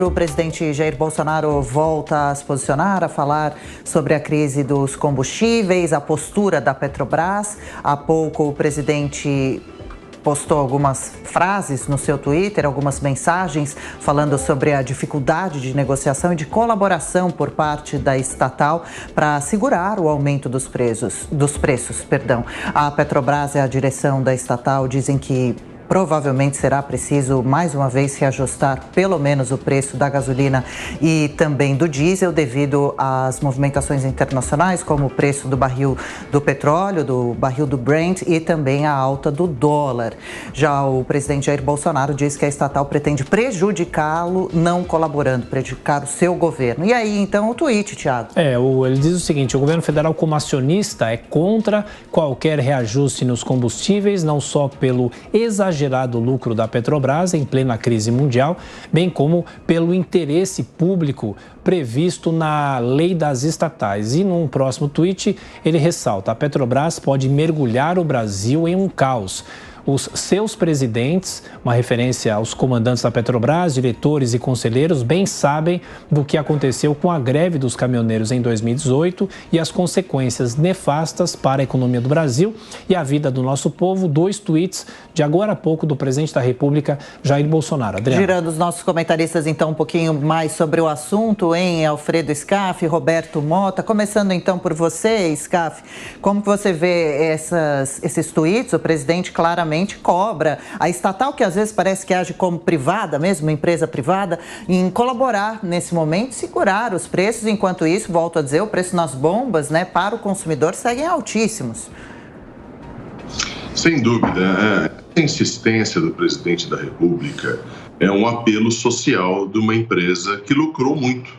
O presidente Jair Bolsonaro volta a se posicionar, a falar sobre a crise dos combustíveis, a postura da Petrobras. Há pouco o presidente postou algumas frases no seu Twitter, algumas mensagens falando sobre a dificuldade de negociação e de colaboração por parte da estatal para segurar o aumento dos preços. A Petrobras e a direção da estatal dizem que provavelmente será preciso, mais uma vez, reajustar pelo menos o preço da gasolina e também do diesel devido às movimentações internacionais, como o preço do barril do petróleo, do barril do Brent e também a alta do dólar. Já o presidente Jair Bolsonaro diz que a estatal pretende prejudicá-lo, não colaborando, prejudicar o seu governo. E aí, então, o tweet, Thiago? Ele diz o seguinte: o governo federal, como acionista, é contra qualquer reajuste nos combustíveis, não só pelo exagerado lucro da Petrobras em plena crise mundial, bem como pelo interesse público previsto na lei das estatais. E num próximo tweet ele ressalta: a Petrobras pode mergulhar o Brasil em um caos. Os seus presidentes, uma referência aos comandantes da Petrobras, diretores e conselheiros, bem sabem do que aconteceu com a greve dos caminhoneiros em 2018 e as consequências nefastas para a economia do Brasil e a vida do nosso povo. 2 tweets de agora há pouco do presidente da República, Jair Bolsonaro. Adriana. Girando os nossos comentaristas, então, um pouquinho mais sobre o assunto, hein? Alfredo Scaff, Roberto Mota. Começando, então, por você, Scaff. Como que você vê esses tweets? O presidente claramente cobra a estatal, que às vezes parece que age como privada mesmo, uma empresa privada, em colaborar nesse momento, segurar os preços. Enquanto isso, volto a dizer, o preço nas bombas, né, para o consumidor seguem altíssimos. Sem dúvida, a insistência do presidente da República é um apelo social de uma empresa que lucrou muito.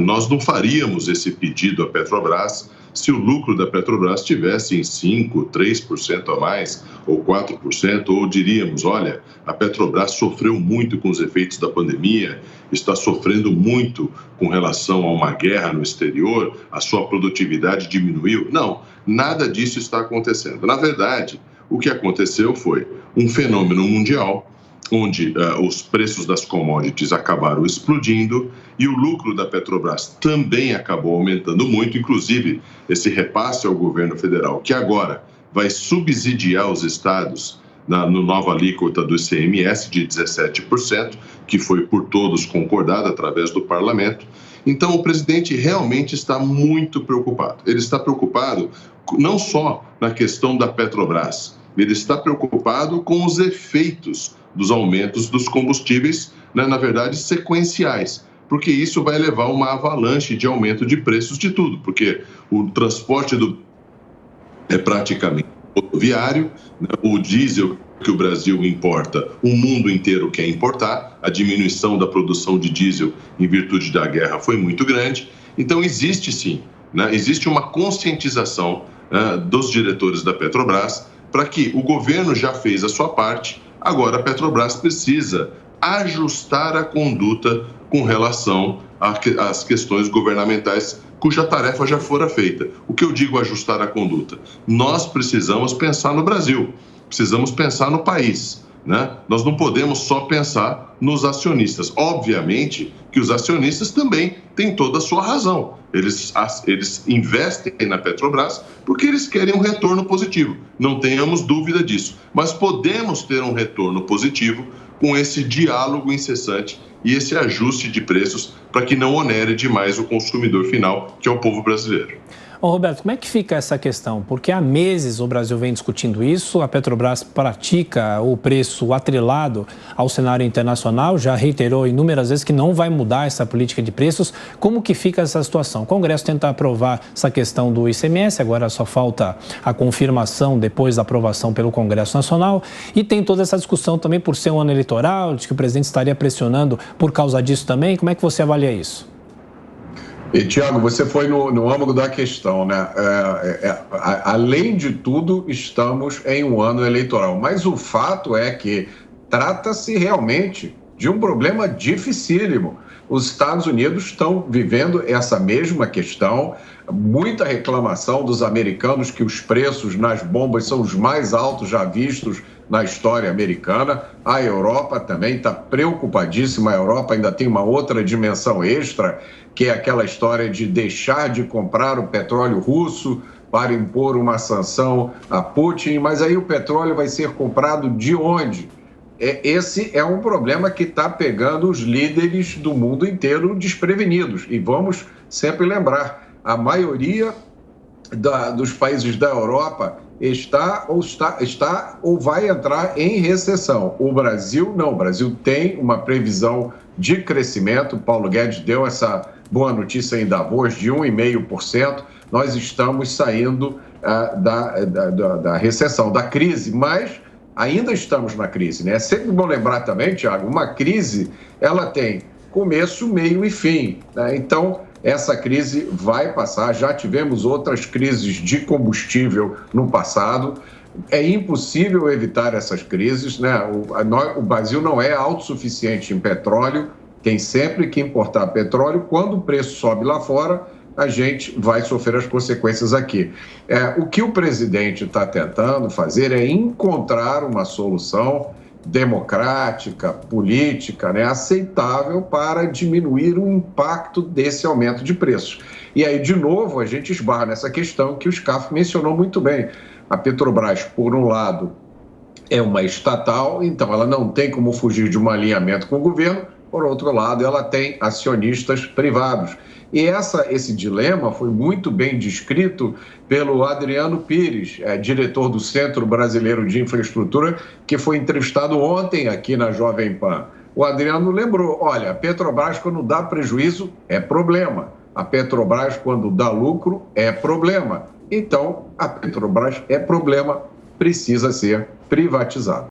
Nós não faríamos esse pedido à Petrobras se o lucro da Petrobras estivesse em 5%, 3% a mais, ou 4%, ou diríamos, olha, a Petrobras sofreu muito com os efeitos da pandemia, está sofrendo muito com relação a uma guerra no exterior, a sua produtividade diminuiu. Não, nada disso está acontecendo. Na verdade, o que aconteceu foi um fenômeno mundial, onde os preços das commodities acabaram explodindo e o lucro da Petrobras também acabou aumentando muito, inclusive esse repasse ao governo federal, que agora vai subsidiar os estados na nova alíquota do ICMS de 17%, que foi por todos concordada através do parlamento. Então, o presidente realmente está muito preocupado. Ele está preocupado não só na questão da Petrobras, ele está preocupado com os efeitos dos aumentos dos combustíveis, né, na verdade, sequenciais, porque isso vai levar uma avalanche de aumento de preços de tudo, porque o transporte é praticamente rodoviário, né, o diesel que o Brasil importa, o mundo inteiro quer importar, a diminuição da produção de diesel em virtude da guerra foi muito grande. Então, existe sim, né, existe uma conscientização dos diretores da Petrobras para que o governo já fez a sua parte. Agora, a Petrobras precisa ajustar a conduta com relação às questões governamentais cuja tarefa já fora feita. O que eu digo ajustar a conduta? Nós precisamos pensar no Brasil, precisamos pensar no país, né? Nós não podemos só pensar nos acionistas. Obviamente que os acionistas também têm toda a sua razão. Eles investem na Petrobras porque eles querem um retorno positivo. Não tenhamos dúvida disso. Mas podemos ter um retorno positivo com esse diálogo incessante e esse ajuste de preços para que não onere demais o consumidor final, que é o povo brasileiro. Roberto, como é que fica essa questão? Porque há meses o Brasil vem discutindo isso, a Petrobras pratica o preço atrelado ao cenário internacional, já reiterou inúmeras vezes que não vai mudar essa política de preços. Como que fica essa situação? O Congresso tenta aprovar essa questão do ICMS, agora só falta a confirmação depois da aprovação pelo Congresso Nacional, e tem toda essa discussão também por ser um ano eleitoral, de que o presidente estaria pressionando por causa disso também. Como é que você avalia isso? E, Tiago, você foi no âmago da questão, né? Além de tudo, estamos em um ano eleitoral. Mas o fato é que trata-se realmente de um problema dificílimo. Os Estados Unidos estão vivendo essa mesma questão, muita reclamação dos americanos que os preços nas bombas são os mais altos já vistos na história americana. A Europa também está preocupadíssima. A Europa ainda tem uma outra dimensão extra, que é aquela história de deixar de comprar o petróleo russo para impor uma sanção a Putin. Mas aí o petróleo vai ser comprado de onde? Esse é um problema que está pegando os líderes do mundo inteiro desprevenidos. E vamos sempre lembrar, a maioria dos países da Europa está ou vai entrar em recessão. O Brasil não. O Brasil tem uma previsão de crescimento. Paulo Guedes deu essa boa notícia em Davos de 1,5%. Nós estamos saindo da recessão, da crise, mas ainda estamos na crise, né? É sempre bom lembrar também, Tiago, uma crise, ela tem começo, meio e fim, né? Então, essa crise vai passar. Já tivemos outras crises de combustível no passado. É impossível evitar essas crises, né? O Brasil não é autossuficiente em petróleo, tem sempre que importar petróleo. Quando o preço sobe lá fora, a gente vai sofrer as consequências aqui. O que o presidente está tentando fazer é encontrar uma solução democrática, política, né, aceitável para diminuir o impacto desse aumento de preços. E aí, de novo, a gente esbarra nessa questão que o Scaff mencionou muito bem. A Petrobras, por um lado, é uma estatal, então ela não tem como fugir de um alinhamento com o governo. Por outro lado, ela tem acionistas privados. E esse dilema foi muito bem descrito pelo Adriano Pires, diretor do Centro Brasileiro de Infraestrutura, que foi entrevistado ontem aqui na Jovem Pan. O Adriano lembrou, olha, a Petrobras, quando dá prejuízo, é problema. A Petrobras, quando dá lucro, é problema. Então, a Petrobras é problema, precisa ser privatizada.